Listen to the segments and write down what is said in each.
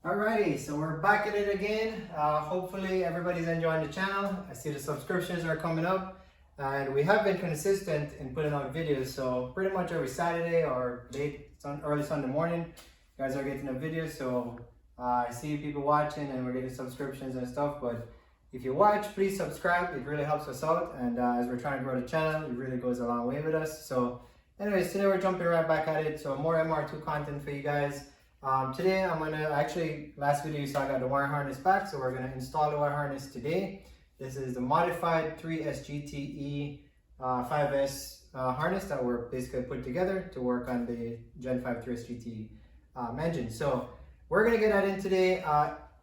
Alrighty, so we're back at it again. Hopefully everybody's enjoying the channel. I see the subscriptions are coming up and we have been consistent in putting out videos. So pretty much every Saturday or early Sunday morning, you guys are getting a video. So I see people watching and we're getting subscriptions and stuff. But if you watch, please subscribe. It really helps us out. And as we're trying to grow the channel, it really goes a long way with us. So anyways, today we're jumping right back at it. So more MR2 content for you guys. Today I'm gonna last video you saw I got the wire harness back, so we're gonna install the wire harness today. This is the modified 3SGTE 5S harness that we're basically put together to work on the Gen5 3SGTE engine. So we're gonna get that in today.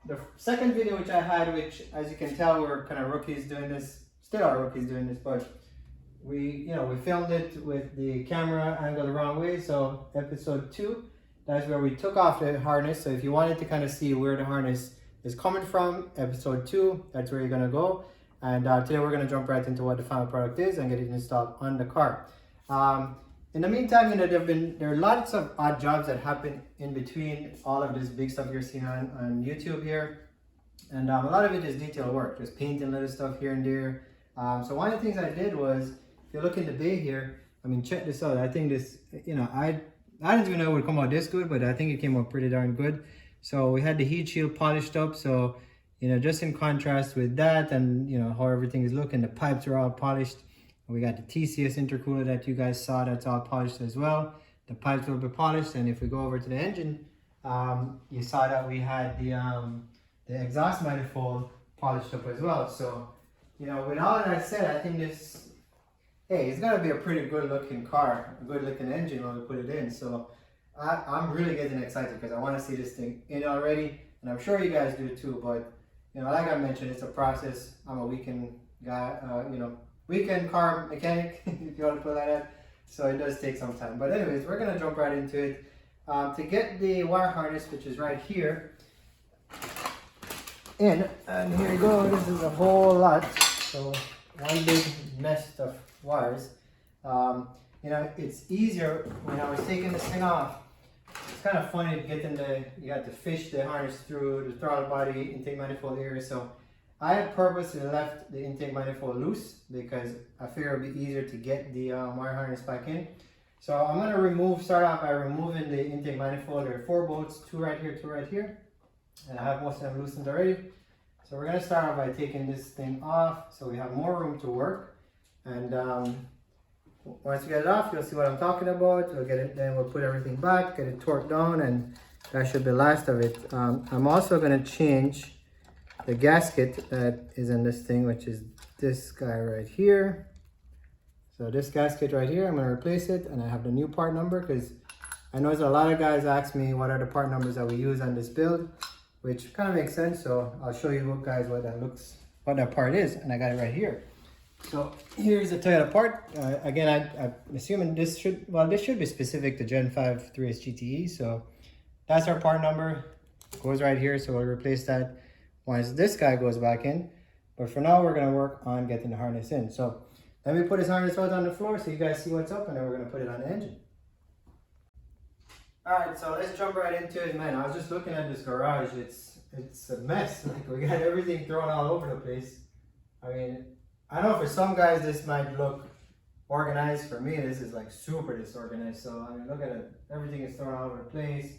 The second video which I had, which as you can tell we're kind of rookies doing this, still are rookies doing this, but we filmed it with the camera angled the wrong way. So episode 2. That's where we took off the harness. So if you wanted to kind of see where the harness is coming from, episode 2, that's where you're going to go. And today we're going to jump right into what the final product is and get it installed on the car. In the meantime, there are lots of odd jobs that happen in between all of this big stuff you're seeing on YouTube here. And a lot of it is detail work, just painting little stuff here and there. So one of the things I did was, if you look in the bay here, I mean, check this out. I think this, I didn't even know it would come out this good, but I think it came out pretty darn good. So we had the heat shield polished up. So, just in contrast with that and, how everything is looking, the pipes are all polished. We got the TCS intercooler that you guys saw, that's all polished as well. The pipes will be polished. And if we go over to the engine, you saw that we had the exhaust manifold polished up as well. So, with all of that said, I think this, hey, it's gonna be a pretty good looking car, a good looking engine when we put it in. So I'm really getting excited because I want to see this thing in already, and I'm sure you guys do too. But like I mentioned, it's a process. I'm a weekend guy, weekend car mechanic, if you want to put it like that. So it does take some time. But anyways, we're gonna jump right into it. To get the wire harness, which is right here, in, and here you go. This is a whole lot. So one big mess of wires. It's easier when I was taking this thing off. It's kind of funny you got to fish the harness through the throttle body intake manifold area. So I had purposely left the intake manifold loose because I figured it'd be easier to get the wire harness back in. So I'm going to start off by removing the intake manifold. There are 4 bolts, 2 right here, 2 right here. And I have most of them loosened already. So we're going to start off by taking this thing off so we have more room to work. And once you get it off, you'll see what I'm talking about. We'll get it, then we'll put everything back, get it torqued down, and that should be the last of it. I'm also going to change the gasket that is in this thing, which is this guy right here. So this gasket right here, I'm going to replace it, and I have the new part number because I know there's a lot of guys ask me what are the part numbers that we use on this build, which kind of makes sense. So I'll show you guys what that part is, and I got it right here. So here's the Toyota part. Again, I'm assuming this should be specific to Gen5 3SGTE. So that's our part number. Goes right here. So we'll replace that once this guy goes back in. But for now, we're going to work on getting the harness in. So let me put this harness out on the floor so you guys see what's up, and then we're going to put it on the engine. All right, so let's jump right into it. Man, I was just looking at this garage. It's a mess. Like, we got everything thrown all over the place. I mean, I know for some guys this might look organized. For me, this is like super disorganized. So I mean, look at it. Everything is thrown all over the place.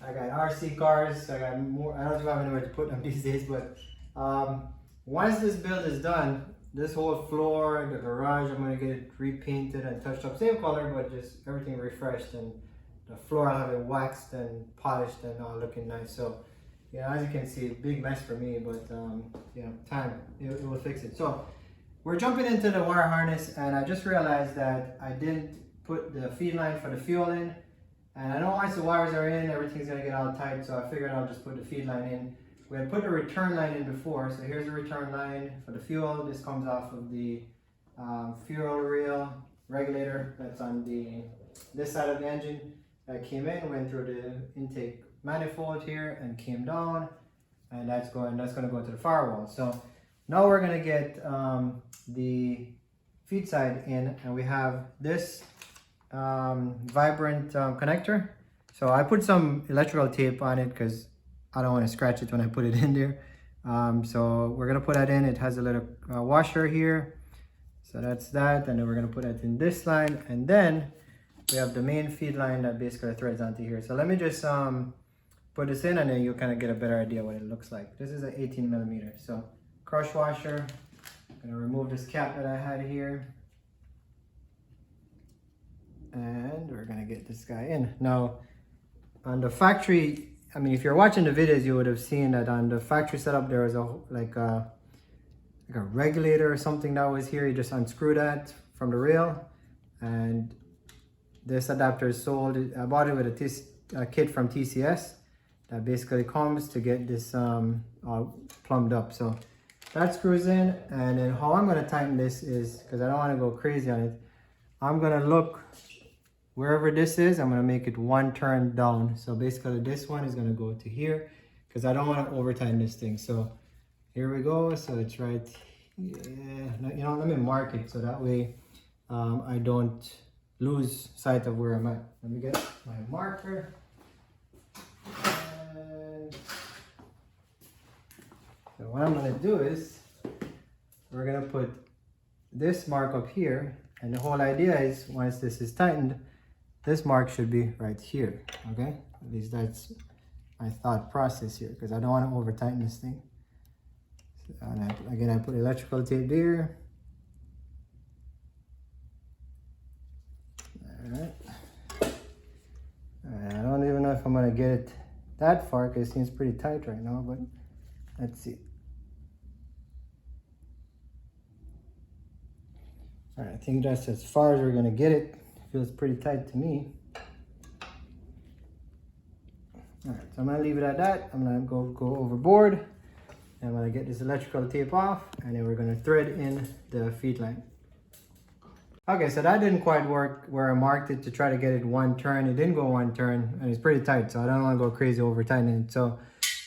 I got RC cars. I got more. I don't have anywhere to put them these days. But once this build is done, this whole floor and the garage, I'm gonna get it repainted and touched up, same color, but just everything refreshed. And the floor, I'll have it waxed and polished and all looking nice. So. Yeah, as you can see, big mess for me, but time, it will fix it. So we're jumping into the wire harness, and I just realized that I didn't put the feed line for the fuel in. And I know once the wires are in, everything's gonna get all tight, so I figured I'll just put the feed line in. We had put the return line in before, so here's the return line for the fuel. This comes off of the fuel rail regulator that's on this side of the engine. That came in, went through the intake manifold here and came down, and that's going to go to the firewall. So now we're going to get the feed side in, and we have this vibrant connector. So I put some electrical tape on it because I don't want to scratch it when I put it in there. So we're gonna put that in. It has a little washer here. So that's that, and then we're gonna put it in this line, and then we have the main feed line that basically threads onto here. So let me just put this in, and then you'll kind of get a better idea what it looks like. This is an 18 millimeter. So crush washer. I'm gonna remove this cap that I had here, and we're gonna get this guy in. Now, on the factory, I mean, if you're watching the videos, you would have seen that on the factory setup there was like a regulator or something that was here. You just unscrew that from the rail, and this adapter is sold. I bought it with a kit from TCS that basically comes to get this all plumbed up. So that screws in, and then how I'm going to tighten this is, because I don't want to go crazy on it, I'm going to look wherever this is, I'm going to make it one turn down. So basically this one is going to go to here, because I don't want to over tighten this thing. So here we go. So it's right, yeah, you know, let me mark it so that way I don't lose sight of where I'm at. Let me get my marker. And so what I'm going to do is we're going to put this mark up here, and the whole idea is once this is tightened, this mark should be right here. Okay, at least that's my thought process here, because I don't want to over tighten this thing. And again, I put electrical tape there. Alright. I don't even know if I'm going to get it that far, because it seems pretty tight right now, but let's see. Alright, I think that's as far as we're going to get it. Feels pretty tight to me. Alright, so I'm going to leave it at that. I'm going to go overboard. I'm going to get this electrical tape off, and then we're going to thread in the feed line. Okay, so that didn't quite work where I marked it to try to get it one turn. It didn't go one turn, and it's pretty tight, so I don't want to go crazy over tightening it. So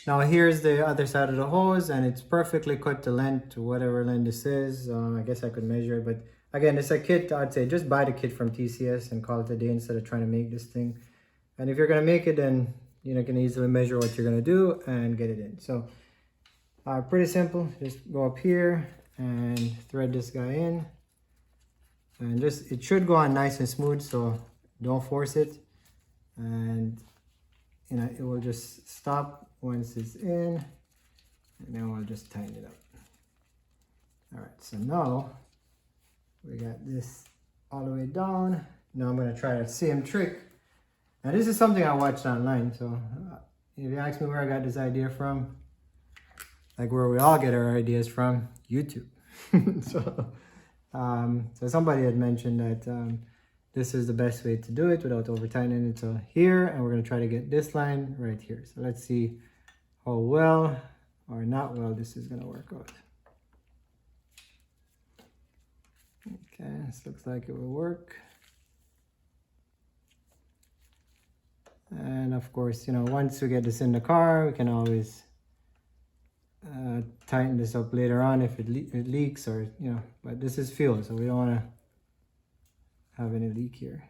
now here's the other side of the hose, and it's perfectly cut to length, to whatever length this is. I guess I could measure it, but again, it's a kit. I'd say just buy the kit from TCS and call it a day instead of trying to make this thing. And if you're going to make it, then you can easily measure what you're going to do and get it in. So pretty simple. Just go up here and thread this guy in, and just, it should go on nice and smooth, so don't force it, and it will just stop once it's in, and then we'll just tighten it up. All right, so now we got this all the way down. Now I'm going to try that same trick. Now this is something I watched online, so if you ask me where I got this idea from, like where we all get our ideas from, YouTube. So somebody had mentioned that this is the best way to do it without over tightening it. So here, and we're going to try to get this line right here. So let's see how well or not well this is going to work out. Okay, this looks like it will work. And of course, once we get this in the car, we can always tighten this up later on if it leaks, or but this is fuel, so we don't want to have any leak here.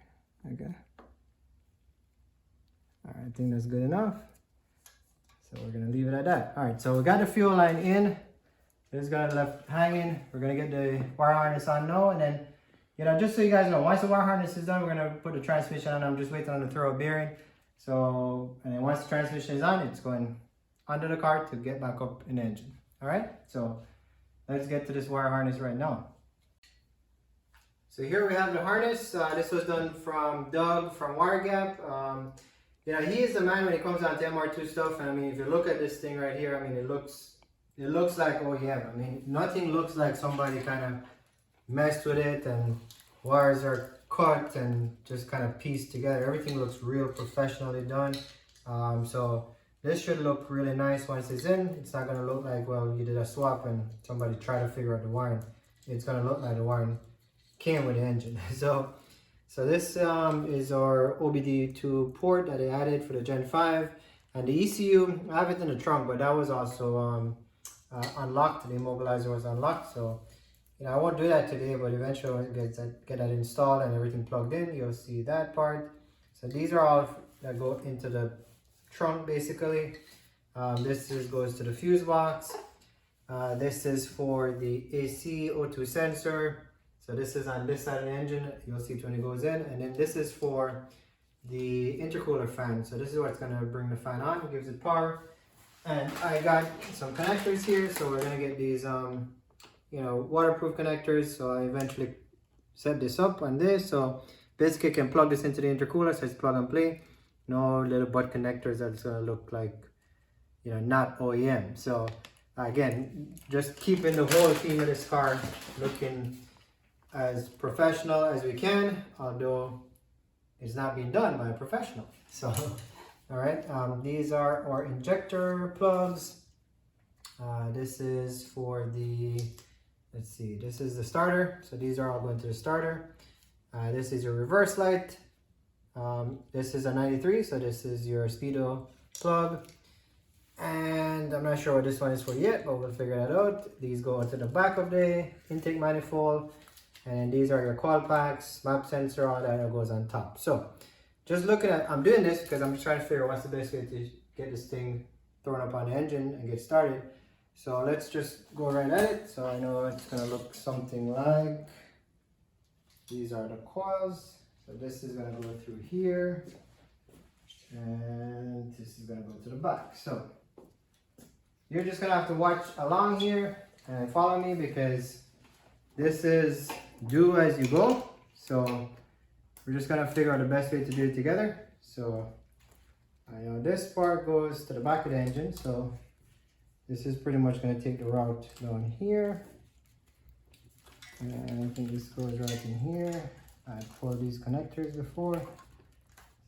Okay, all right, I think that's good enough, so we're gonna leave it at that. All right, so we got the fuel line in. This got left hanging. We're gonna get the wire harness on now, and then just so you guys know, once the wire harness is done, we're gonna put the transmission on. I'm just waiting on the throw bearing. So, and then once the transmission is on, it's going under the car to get back up in the engine. All right, so let's get to this wire harness right now. So here we have the harness. This was done from Doug from WireGap. He is the man when it comes down to MR2 stuff. And I mean, if you look at this thing right here, I mean, it looks like OEM. I mean, nothing looks like somebody kind of messed with it, and wires are cut and just kind of pieced together. Everything looks real professionally done. So this should look really nice once it's in. It's not going to look like, well, you did a swap and somebody tried to figure out the wiring. It's going to look like the wiring came with the engine. So this is our OBD2 port that they added for the Gen5. And the ECU, I have it in the trunk, but that was also unlocked. The immobilizer was unlocked. So I won't do that today, but eventually when I get that installed and everything plugged in, you'll see that part. So these are all that go into the trunk basically. Goes to the fuse box. This is for the AC O2 sensor. So this is on this side of the engine. You'll see it when it goes in. And then this is for the intercooler fan. So this is what's going to bring the fan on, gives it power. And I got some connectors here. So we're going to get these, waterproof connectors. So I eventually set this up on this. So basically I can plug this into the intercooler. So it's plug and play. No little butt connectors that's going to look like, not OEM. So again, just keeping the whole theme of this car looking as professional as we can, although it's not being done by a professional. So, all right, these are our injector plugs. This is for the, let's see, this is the starter. So these are all going to the starter. This is your reverse light. This is a 93, so this is your speedo plug. And I'm not sure what this one is for yet, but we'll figure that out. These go into the back of the intake manifold. And these are your quad packs, map sensor, all that goes on top. So just looking at, I'm doing this because I'm just trying to figure out what's the best way to get this thing thrown up on the engine and get started. So let's just go right at it. So I know it's gonna look something like, these are the coils. So this is gonna go through here. And this is gonna go to the back. So you're just gonna have to watch along here and follow me because this is do as you go. So we're just gonna figure out the best way to do it together. So I know this part goes to the back of the engine. So this is pretty much gonna take the route down here. And I think this goes right in here. I pulled these connectors before.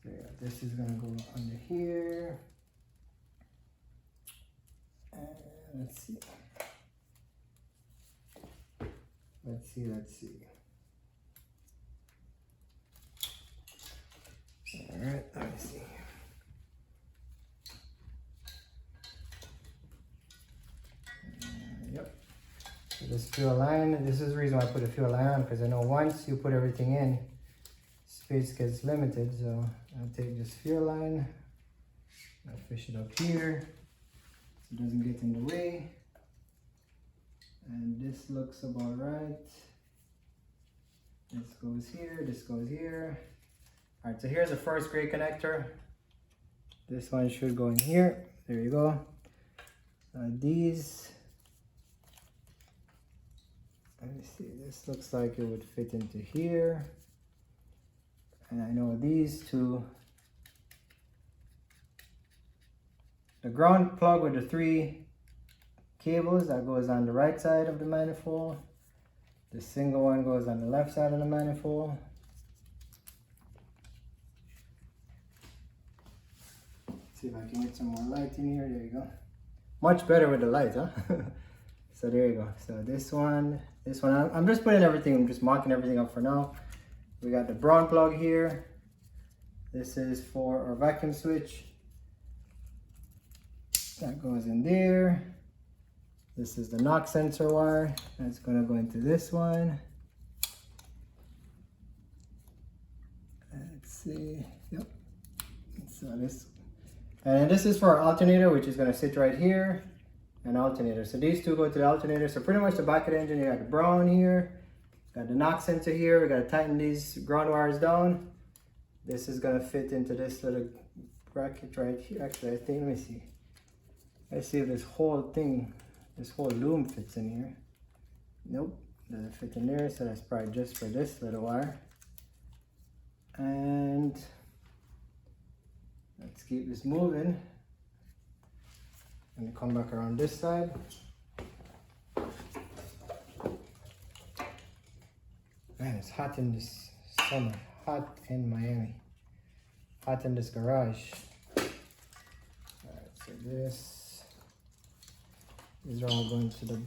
So yeah, this is gonna go under here. And let's see. Let's see. All right, let me see. Yep. So this fuel line, this is the reason why I put a fuel line on, because I know once you put everything in, space gets limited. So I'll take this fuel line, I'll fish it up here so it doesn't get in the way. And this looks about right. This goes here, this goes here. All right, so here's the first gray connector. This one should go in here. There you go. These, let me see, this looks like it would fit into here. And I know these two, the ground plug with the 3 cables, that goes on the right side of the manifold. The single one goes on the left side of the manifold. Let's see if I can get some more light in here. There you go. Much better with the light, huh? So there you go. So this one, I'm just putting everything, I'm just marking everything up for now. We got the brown plug here. This is for our vacuum switch. That goes in there. This is the knock sensor wire. That's gonna go into this one. Let's see. Yep. So this is for our alternator, which is gonna sit right here. An alternator. So these two go to the alternator. So pretty much the back of the engine, you got the brown here. Got the knock sensor here. We gotta tighten these ground wires down. This is gonna fit into this little bracket right here. Actually, I think, let me see. Let's see if this whole thing, this whole loom fits in here. Nope, doesn't fit in there. So that's probably just for this little wire. And let's keep this moving. And come back around this side. Man, it's hot in this summer. Hot in Miami. Hot in this garage. Alright, so these are all going to the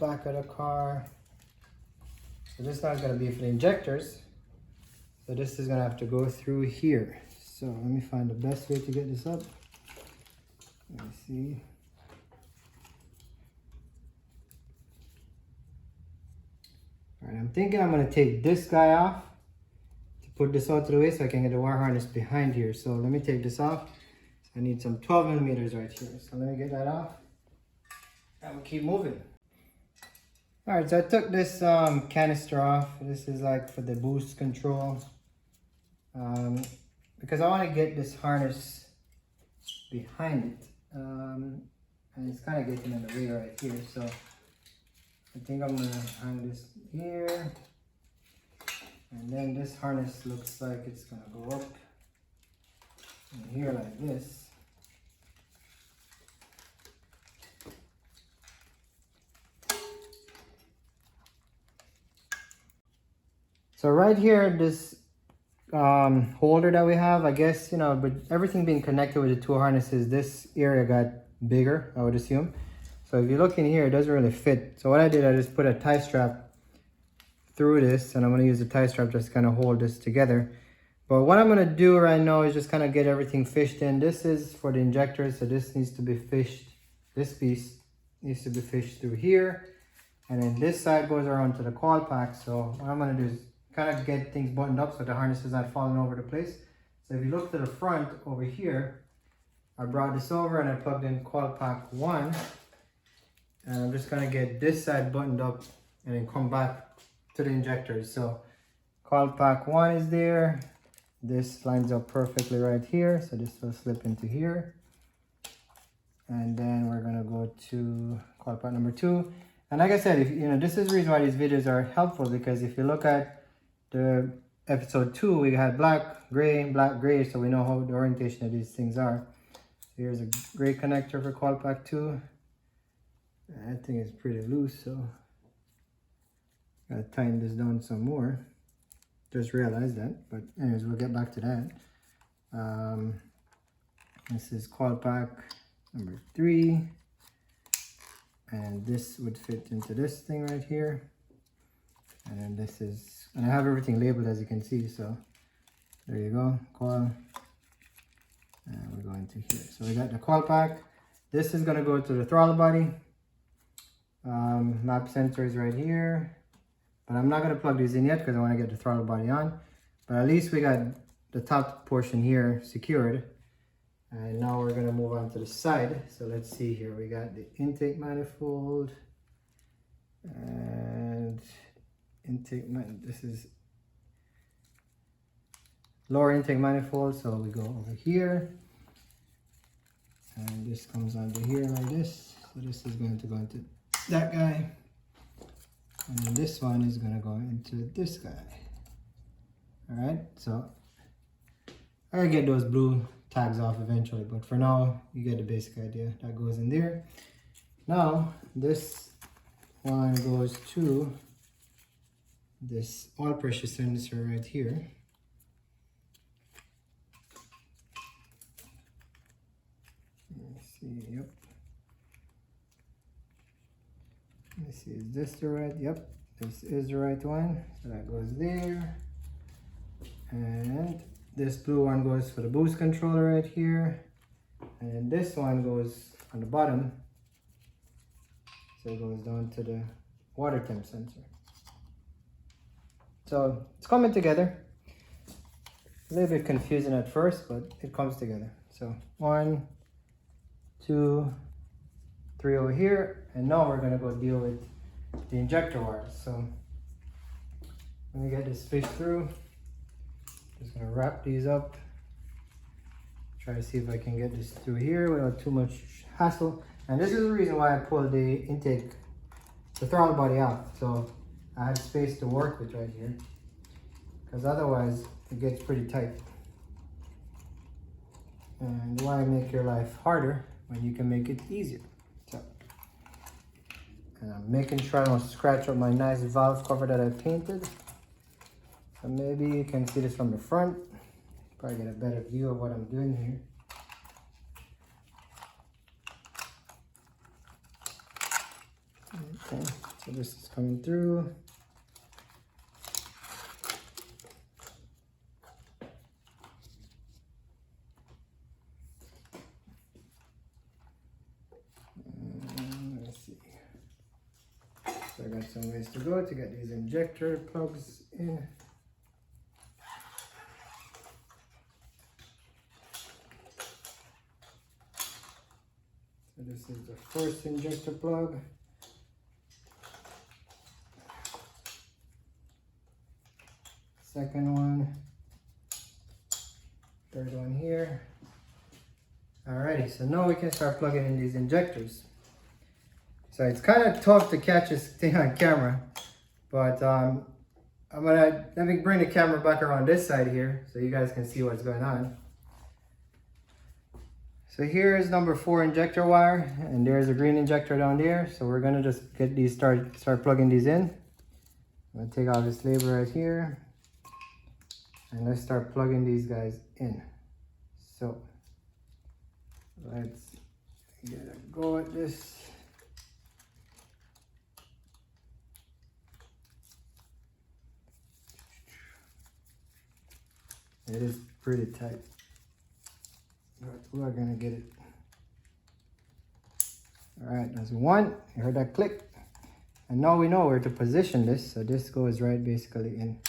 back of the car. So this is not going to be for the injectors. So this is going to have to go through here. So let me find the best way to get this up. Let me see. Alright, I'm thinking I'm going to take this guy off to put this out to the way so I can get the wire harness behind here. So let me take this off. I need some 12 millimeters right here. So let me get that off and we'll keep moving. All right, so I took this canister off. This is like for the boost control. Because I want to get this harness behind it. And it's kind of getting in the way right here. So I think I'm going to hang this here. And then this harness looks like it's going to go up in here like this. So right here, this holder that we have, I guess, you know, but everything being connected with the two harnesses, this area got bigger, I would assume. So if you look in here, it doesn't really fit. So what I did, I just put a tie strap through this, and I'm going to use the tie strap just kind of hold this together. But what I'm going to do right now is just kind of get everything fished in. This is for the injectors, so this needs to be fished. This piece needs to be fished through here. And then this side goes around to the coil pack. So what I'm going to do is kind of get things buttoned up so the harness is not falling over the place. So if you look to the front over here, I brought this over and I plugged in coil pack 1. And I'm just going to get this side buttoned up and then come back to the injectors. So coil pack 1 is there. This lines up perfectly right here. So this will slip into here. And then we're going to go to coil pack number 2. And like I said, if you know, this is the reason why these videos are helpful, because if you look at the episode 2, we had black, gray, so we know how the orientation of these things are. So here's a gray connector for coil pack 2. That thing is pretty loose, so gotta tighten this down some more. Just realized that, but anyways, we'll get back to that. This is coil pack number 3. And this would fit into this thing right here. And then this is, and I have everything labeled as you can see, so there you go, coil. And we're going to here. So we got the coil pack. This is gonna go to the throttle body. Map sensor is right here. But I'm not gonna plug these in yet because I wanna get the throttle body on. But at least we got the top portion here secured. And now we're gonna move on to the side. So let's see here. We got the intake manifold and this is lower intake manifold. So we go over here, and this comes under here like this. So this is going to go into that guy, and then this one is gonna go into this guy. All right. So I'll get those blue tags off eventually, but for now you get the basic idea. That goes in there. Now this one goes to this oil pressure sensor right here. Let's see, yep. Let's see, is this the right? Yep, this is the right one. So that goes there. And this blue one goes for the boost controller right here. And then this one goes on the bottom. So it goes down to the water temp sensor. So it's coming together. A little bit confusing at first, but it comes together. So 1, 2, 3 over here. And now we're gonna go deal with the injector wires. So let me get this fish through. Just gonna wrap these up. Try to see if I can get this through here without too much hassle. And this is the reason why I pulled the intake, the throttle body out. So I had space to work with right here, because otherwise it gets pretty tight. And why make your life harder when you can make it easier? So, and I'm making sure I don't scratch up my nice valve cover that I painted. So maybe you can see this from the front. Probably get a better view of what I'm doing here. Okay, so this is coming through. Let's see. So I got some ways to go to get these injector plugs in. So this is the first injector plug. Second one. Third one here. Alrighty, so now we can start plugging in these injectors. So it's kind of tough to catch this thing on camera, but let me bring the camera back around this side here so you guys can see what's going on. So here is number 4 injector wire, and there's a green injector down there. So we're gonna just get these start plugging these in. I'm gonna take off this label right here, and let's start plugging these guys in. So let's get a go at this. It is pretty tight, but we're gonna get it. All right, that's one. You heard that click? And now we know where to position this. So this goes right basically in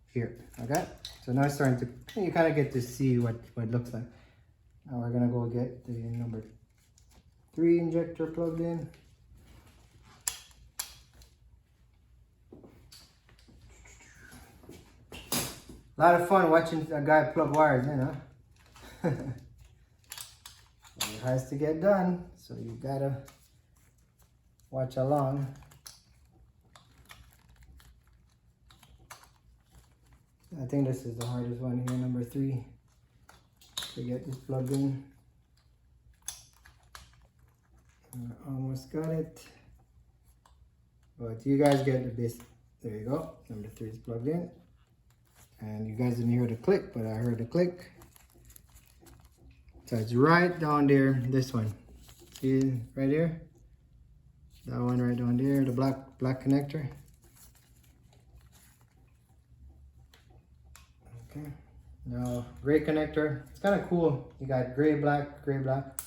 here, okay? So now it's starting to, you kind of get to see what it looks like. Now we're gonna go get the number 3 injector plugged in. A lot of fun watching a guy plug wires in, huh? It has to get done, so you gotta watch along. I think this is the hardest one here, number 3, to get this plugged in. Almost got it, but you guys get the best. There you go, number 3 is plugged in. And you guys didn't hear the click, but I heard the click. So it's right down there, this one. See right here? That one right down there, the black connector. Okay. Now, gray connector. It's kind of cool. You got gray, black, gray, black.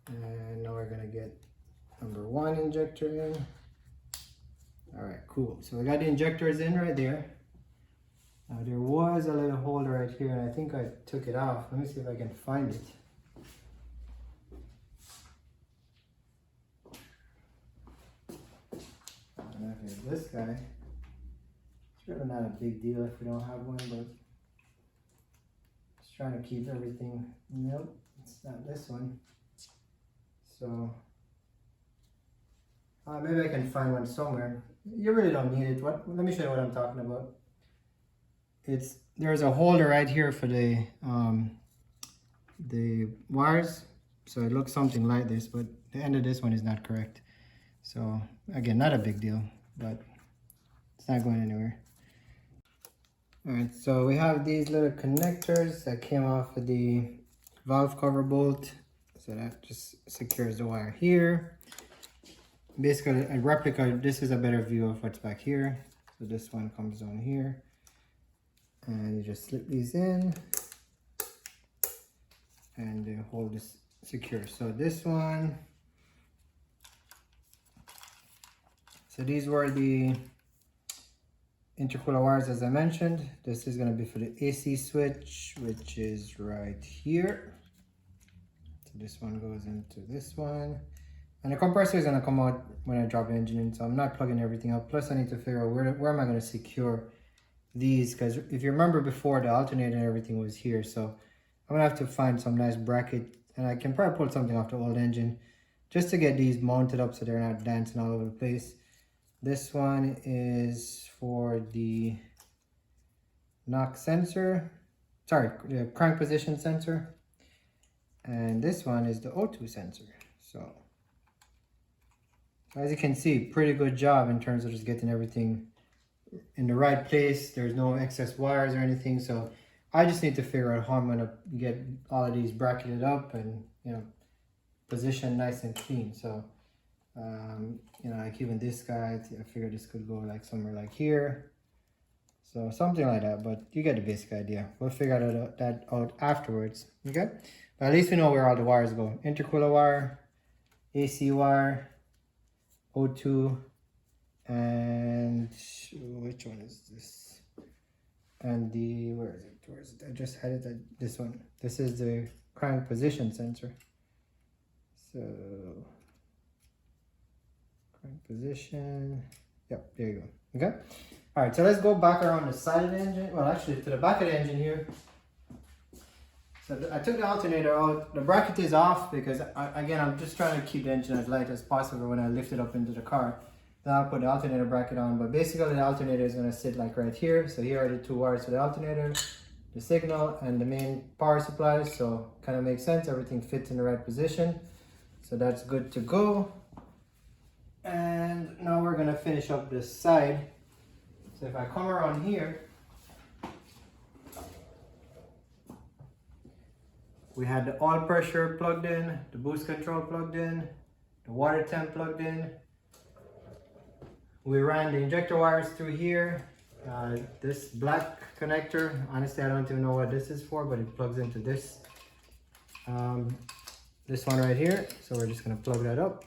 And now we're gonna get number 1 injector in. All right, cool. So we got the injectors in right there. Now there was a little holder right here, and I think I took it off. Let me see if I can find it. I don't know if it's this guy. It's really not a big deal if we don't have one, but just trying to keep everything. Nope, it's not this one. So maybe I can find one somewhere. You really don't need it. Let me show you what I'm talking about. There's a holder right here for the wires, so it looks something like this, but the end of this one is not correct. So again, not a big deal, but it's not going anywhere. All right, so we have these little connectors that came off of the valve cover bolt, so that just secures the wire here. Basically a replica. This is a better view of what's back here. So this one comes down here, and you just slip these in and they hold this secure. So this one, so these were the intercooler wires as I mentioned. This is going to be for the AC switch, which is right here. So this one goes into this one, and the compressor is going to come out when I drop the engine in, so I'm not plugging everything up. Plus I need to figure out where am I going to secure these, because if you remember before, the alternator and everything was here, so I'm gonna have to find some nice bracket, and I can probably pull something off the old engine just to get these mounted up so they're not dancing all over the place. This one is for the knock sensor, sorry, the crank position sensor, and this one is the O2 sensor. So as you can see, pretty good job in terms of just getting everything in the right place. There's no excess wires or anything, so I just need to figure out how I'm gonna get all of these bracketed up and, you know, positioned nice and clean. So you know, like even this guy, I figured this could go like somewhere like here, so something like that, but you get the basic idea. We'll figure that out afterwards, okay? But at least we know where all the wires go. Intercooler wire, AC wire, O2, and which one is this? And the, where is it? I just had it at this one. This is the crank position sensor. So current position. Yep, there you go. Okay. All right, so let's go back around the side of the engine. Well, actually to the back of the engine here. So I took the alternator out. The bracket is off because again, I'm just trying to keep the engine as light as possible when I lift it up into the car. Then I'll put the alternator bracket on, but basically the alternator is gonna sit like right here. So here are the two wires for the alternator, the signal and the main power supply. So kind of makes sense, everything fits in the right position. So that's good to go. And now we're gonna finish up this side. So if I come around here, we had the oil pressure plugged in, the boost control plugged in, the water temp plugged in. We ran the injector wires through here. This black connector, honestly I don't even know what this is for, but it plugs into this. This one right here, so we're just gonna plug that up.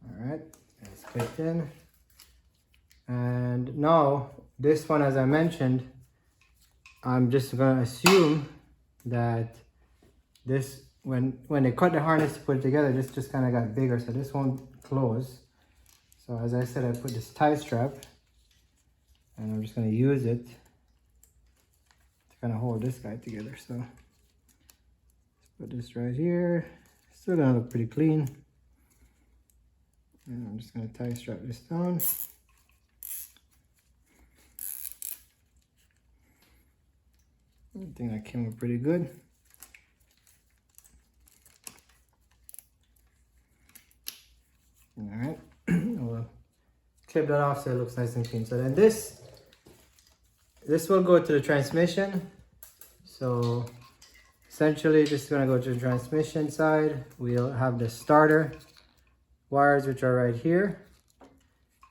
Alright, it's clicked in. And now, this one, as I mentioned, I'm just gonna assume that this, when they cut the harness to put it together, this just kind of got bigger, so this won't close. So as I said, I put this tie strap, and I'm just gonna use it to kind of hold this guy together. So let's put this right here. Still gonna look pretty clean. And I'm just gonna tie strap this down. I think that came up pretty good. All right, we'll clip that off so it looks nice and clean. So then this will go to the transmission. So essentially this is gonna go to the transmission side. We'll have the starter wires, which are right here.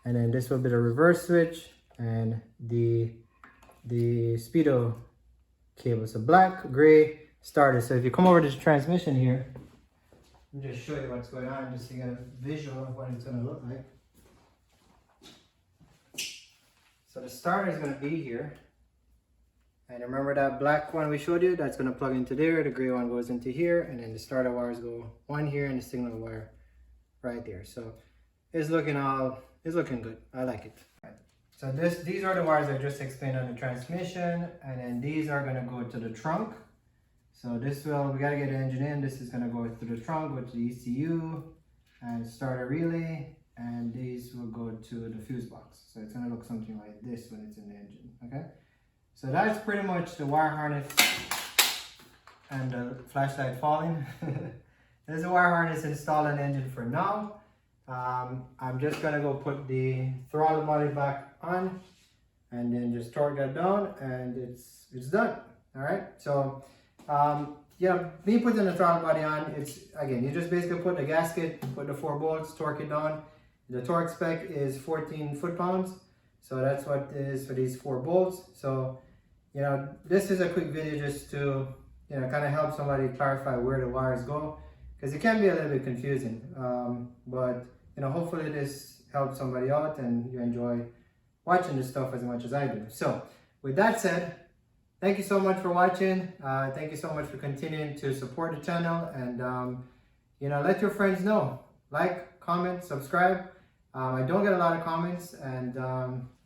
And then this will be the reverse switch and the speedo cable. So black, gray, starter. So if you come over to the transmission here, let me just show you what's going on, just so you get a visual of what it's going to look like. So the starter is going to be here. And remember that black one we showed you? That's going to plug into there. The gray one goes into here. And then the starter wires go one here and the signal wire right there. So it's looking good. I like it. So these are the wires I just explained on the transmission, and then these are gonna go to the trunk. So we gotta get the engine in. This is gonna go through the trunk, go to the ECU and start a relay, and these will go to the fuse box. So it's gonna look something like this when it's in the engine, okay? So that's pretty much the wire harness and the flashlight falling. There's a wire harness installed in the engine for now. I'm just gonna go put the throttle body back on and then just torque that down, and it's done. All right, so yeah, me putting the throttle body on, it's again, you just basically put the gasket, put the 4 bolts, torque it down. The torque spec is 14 foot-pounds, so that's what it is for these 4 bolts. So you know, this is a quick video just to kind of help somebody clarify where the wires go, because it can be a little bit confusing, but hopefully this helps somebody out and you enjoy watching this stuff as much as I do. So with that said, thank you so much for watching. Thank you so much for continuing to support the channel, and let your friends know. Like, comment, subscribe. I don't get a lot of comments, and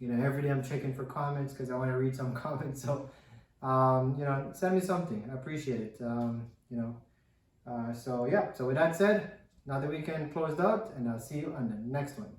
every day I'm checking for comments because I want to read some comments. So send me something. I appreciate it. So yeah, so with that said, now the weekend closed out, and I'll see you on the next one.